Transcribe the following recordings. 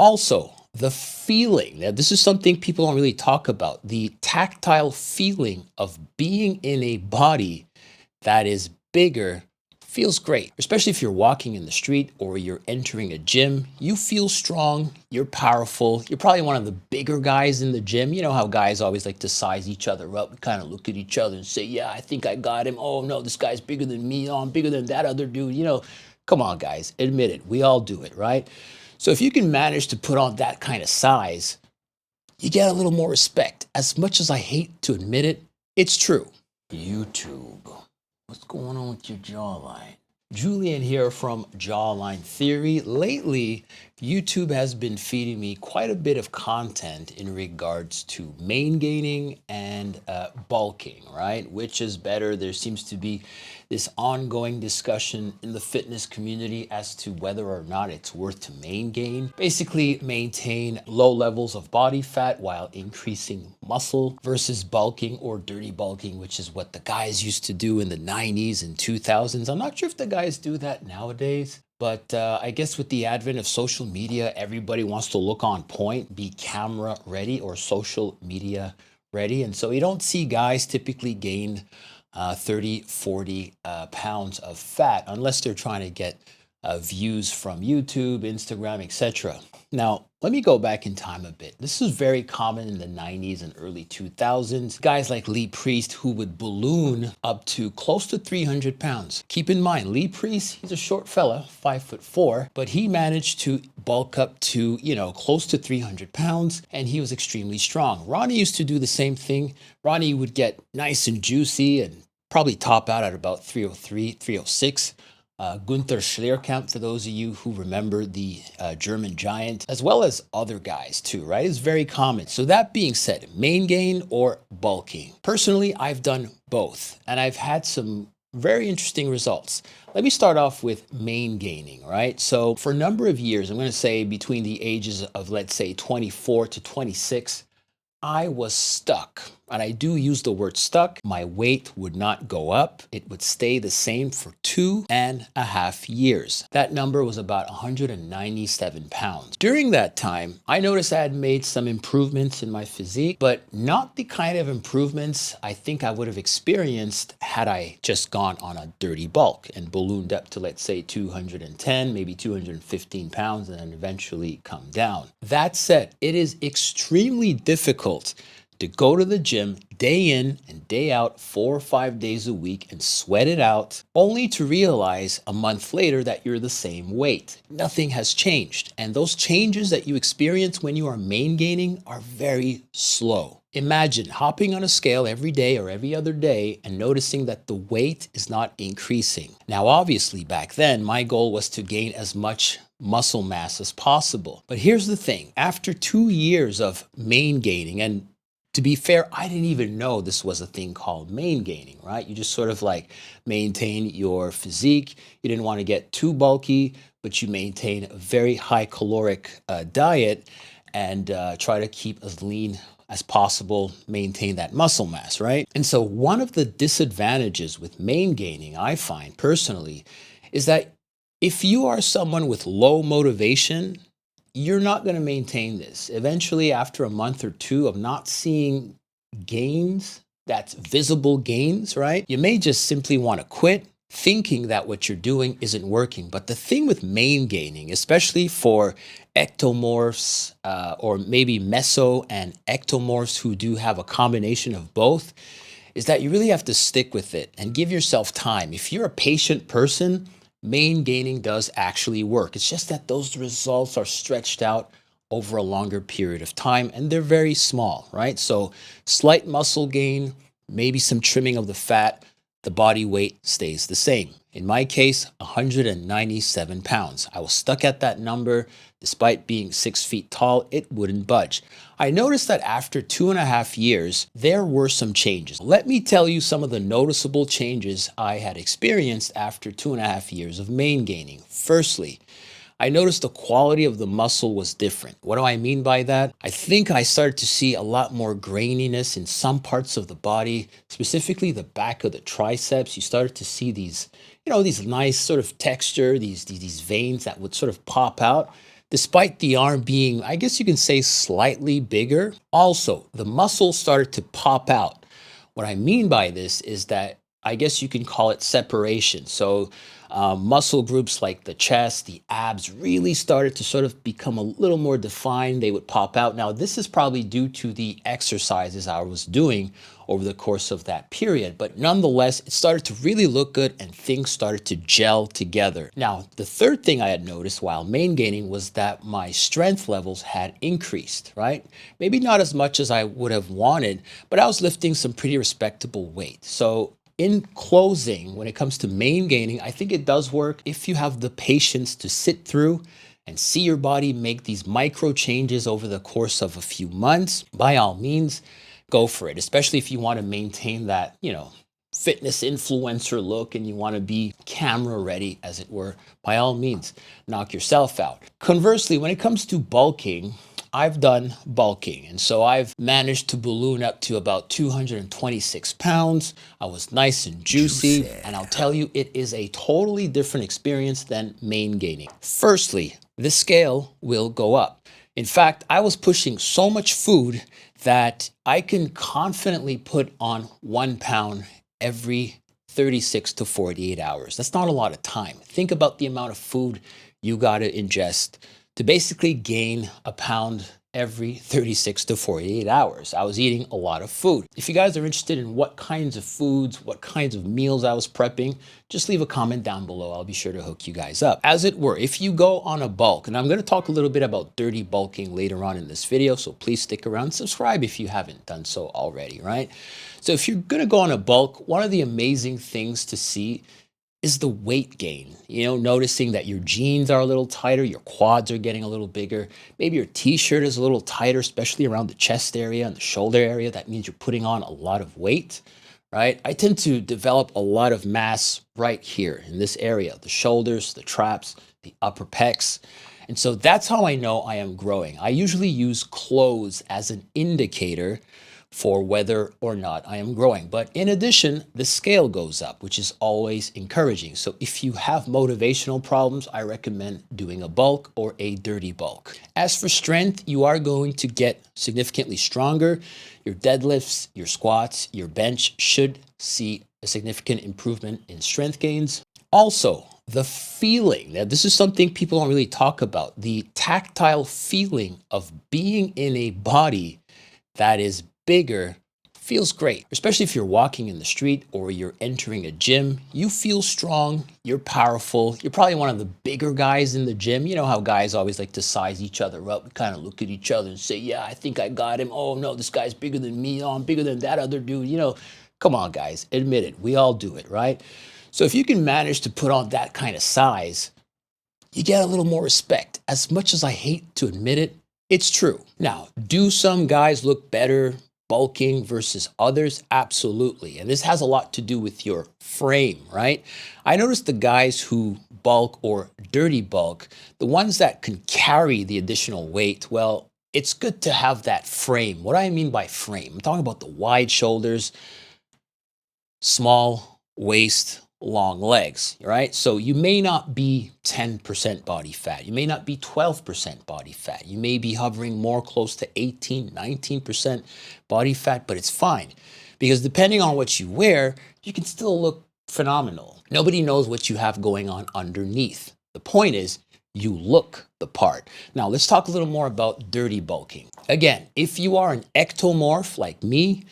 Also, the feeling. Now, this is something people don't really talk about. The tactile feeling of being in a body that is bigger feels great, especially if you're walking in the street or you're entering a gym. You feel strong, you're powerful. You're probably one of the bigger guys in the gym. You know how guys always like to size each other up. We kind of look at each other and say, yeah, I think I got him. Oh no, this guy's bigger than me. Oh, I'm bigger than that other dude. Come on, guys, admit it. We all do it, right? So if you can manage to put on that kind of size, you get a little more respect. As much as I hate to admit it, it's true. YouTube. What's going on with your jawline? Julian here from Jawline Theory. Lately, YouTube has been feeding me quite a bit of content in regards to main gaining and bulking, right? Which is better? There seems to be this ongoing discussion in the fitness community as to whether or not it's worth to main gain. Basically, maintain low levels of body fat while increasing muscle versus bulking or dirty bulking, which is what the guys used to do in the 90s and 2000s. I'm not sure if the guys do that nowadays. But I guess with the advent of social media, everybody wants to look on point, be camera ready or social media ready. And so you don't see guys typically gain 30, 40 pounds of fat unless they're trying to get views from YouTube, Instagram, etc. Now, let me go back in time a bit. This was very common in the 90s and early 2000s. Guys like Lee Priest who would balloon up to close to 300 pounds. Keep in mind, Lee Priest, he's a short fella, 5'4", but he managed to bulk up to, close to 300 pounds, and he was extremely strong. Ronnie used to do the same thing. Ronnie would get nice and juicy and probably top out at about 303, 306. Gunther Schlierkamp, for those of you who remember the German giant, as well as other guys too, right? It's very common. So that being said, main gain or bulking. Personally, I've done both, and I've had some very interesting results. Let me start off with main gaining, right? So for a number of years, I'm going to say between the ages of, let's say, 24 to 26, I was stuck, and I do use the word stuck. My weight would not go up. It would stay the same for 2.5 years. That number was about 197 pounds. During that time, I noticed I had made some improvements in my physique, but not the kind of improvements I think I would have experienced had I just gone on a dirty bulk and ballooned up to, let's say, 210, maybe 215 pounds, and then eventually come down. That said, it is extremely difficult to go to the gym day in and day out 4 or 5 days a week and sweat it out, only to realize a month later that you're the same weight. Nothing has changed. And those changes that you experience when you are main gaining are very slow. Imagine hopping on a scale every day or every other day and noticing that the weight is not increasing. Now, obviously, back then, my goal was to gain as much muscle mass as possible. But here's the thing. After 2 years of main gaining, and to be fair, I didn't even know this was a thing called main gaining, right? You just sort of like maintain your physique. You didn't want to get too bulky, but you maintain a very high caloric diet and try to keep as lean as possible, maintain that muscle mass, right? And so one of the disadvantages with main gaining, I find personally, is that if you are someone with low motivation, you're not going to maintain this. Eventually, after a month or two of not seeing gains, that's visible gains, right? You may just simply want to quit, thinking that what you're doing isn't working. But the thing with main gaining, especially for ectomorphs or maybe meso and ectomorphs who do have a combination of both, is that you really have to stick with it and give yourself time. If you're a patient person, main gaining does actually work. It's just that those results are stretched out over a longer period of time, and they're very small, right? So slight muscle gain, maybe some trimming of the fat, the body weight stays the same. In my case, 197 pounds. I was stuck at that number. Despite being 6 feet tall, it wouldn't budge. I noticed that after 2.5 years, there were some changes. Let me tell you some of the noticeable changes I had experienced after 2.5 years of main gaining. Firstly, I noticed the quality of the muscle was different. What do I mean by that? I think I started to see a lot more graininess in some parts of the body, specifically the back of the triceps. You started to see these, these nice sort of texture, these veins that would sort of pop out. despite the arm being, I guess you can say, slightly bigger. Also, the muscle started to pop out. What I mean by this is that I guess you can call it separation. So, muscle groups like the chest, the abs really started to sort of become a little more defined. They would pop out. Now, this is probably due to the exercises I was doing over the course of that period. But nonetheless, it started to really look good and things started to gel together. Now, the third thing I had noticed while main gaining was that my strength levels had increased, right? Maybe not as much as I would have wanted, but I was lifting some pretty respectable weight. So in closing, when it comes to main gaining, I think it does work if you have the patience to sit through and see your body make these micro changes over the course of a few months. By all means, go for it, especially if you want to maintain that, fitness influencer look and you want to be camera ready, as it were. By all means, knock yourself out. Conversely, when it comes to bulking, I've done bulking, and so I've managed to balloon up to about 226 pounds. I was nice and juicy, and I'll tell you, it is a totally different experience than main gaining. Firstly, the scale will go up. In fact, I was pushing so much food that I can confidently put on 1 pound every 36 to 48 hours. That's not a lot of time. Think about the amount of food you got to ingest to basically gain a pound every 36 to 48 hours. I was eating a lot of food. If you guys are interested in what kinds of foods, what kinds of meals I was prepping, just leave a comment down below. I'll be sure to hook you guys up. As it were, if you go on a bulk, and I'm going to talk a little bit about dirty bulking later on in this video, so please stick around, subscribe if you haven't done so already, right? So if you're going to go on a bulk, one of the amazing things to see is the weight gain. Noticing that your jeans are a little tighter, your quads are getting a little bigger, maybe your t-shirt is a little tighter, especially around the chest area and the shoulder area. That means you're putting on a lot of weight, right? I tend to develop a lot of mass right here in this area, the shoulders, the traps, the upper pecs. And so that's how I know I am growing. I usually use clothes as an indicator for whether or not I am growing. But in addition, the scale goes up, which is always encouraging. So if you have motivational problems, I recommend doing a bulk or a dirty bulk. As for strength, you are going to get significantly stronger. Your deadlifts, your squats, your bench should see a significant improvement in strength gains. Also, the feeling, now this is something people don't really talk about, the tactile feeling of being in a body that is bigger feels great, especially if you're walking in the street or you're entering a gym. You feel strong, you're powerful, you're probably one of the bigger guys in the gym. You know how guys always like to size each other up. We kind of look at each other and say, yeah, I think I got him. Oh no, this guy's bigger than me. Oh, I'm bigger than that other dude. Come on guys, admit it. We all do it, right? So if you can manage to put on that kind of size, you get a little more respect. As much as I hate to admit it, it's true. Now, do some guys look better bulking versus others? Absolutely. And this has a lot to do with your frame, right? I noticed the guys who bulk or dirty bulk, the ones that can carry the additional weight, well, it's good to have that frame. What do I mean by frame? I'm talking about the wide shoulders, small waist, long legs, right? So you may not be 10% body fat. You may not be 12% body fat. You may be hovering more close to 18, 19% body fat, but it's fine because depending on what you wear, you can still look phenomenal. Nobody knows what you have going on underneath. The point is, you look the part. Now, let's talk a little more about dirty bulking. Again, if you are an ectomorph like me,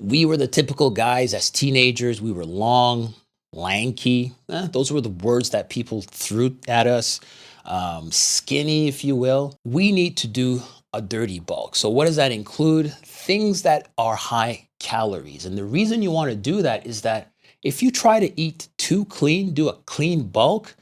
we were the typical guys as teenagers. We were long, lanky. Those were the words that people threw at us. Skinny, if you will. We need to do a dirty bulk. So what does that include? Things that are high calories. And the reason you want to do that is that if you try to eat too clean, do a clean bulk,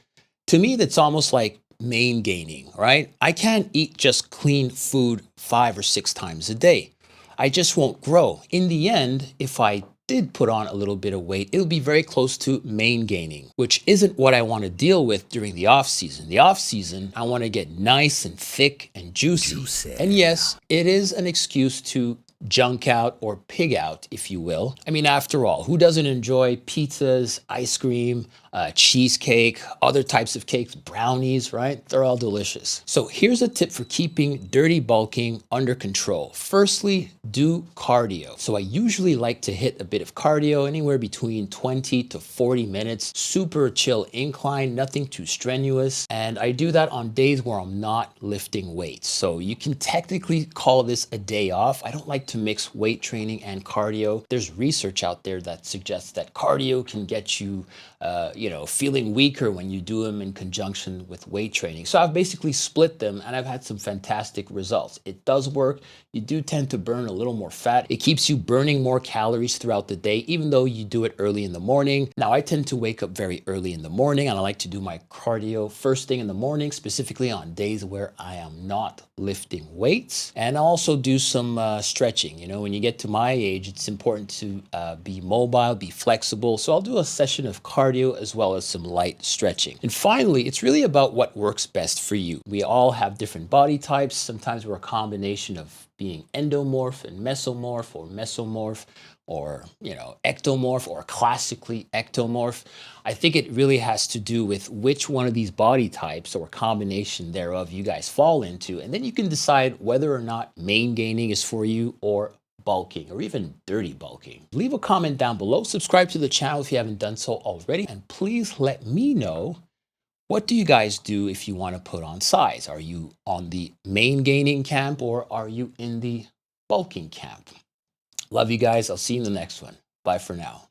to me, that's almost like main gaining, right? I can't eat just clean food 5 or 6 times a day. I just won't grow. In the end, if I did put on a little bit of weight, it'll be very close to main gaining, which isn't what I want to deal with during the off season. The off season, I want to get nice and thick and juicy. And yes, it is an excuse to junk out or pig out, if you will. I mean, after all, who doesn't enjoy pizzas, ice cream, cheesecake, other types of cakes, brownies, right? They're all delicious. So here's a tip for keeping dirty bulking under control. Firstly, do cardio. So I usually like to hit a bit of cardio, anywhere between 20 to 40 minutes, super chill incline, nothing too strenuous. And I do that on days where I'm not lifting weights. So you can technically call this a day off. I don't like to mix weight training and cardio. There's research out there that suggests that cardio can get you, feeling weaker when you do them in conjunction with weight training. So I've basically split them and I've had some fantastic results. It does work. You do tend to burn a little more fat. It keeps you burning more calories throughout the day, even though you do it early in the morning. Now, I tend to wake up very early in the morning and I like to do my cardio first thing in the morning, specifically on days where I am not lifting weights. And I also do some stretching. You know, when you get to my age, it's important to be mobile, be flexible. So I'll do a session of cardio as well as some light stretching. And finally, it's really about what works best for you. We all have different body types. Sometimes we're a combination of being endomorph and mesomorph, or ectomorph, or classically ectomorph. I think it really has to do with which one of these body types or combination thereof you guys fall into, and then you can decide whether or not main gaining is for you, or bulking, or even dirty bulking. Leave a comment down below, subscribe to the channel if you haven't done so already, and please let me know, what do you guys do if you want to put on size? Are you on the main gaining camp, or are you in the bulking camp? Love you guys. I'll see you in the next one. Bye for now.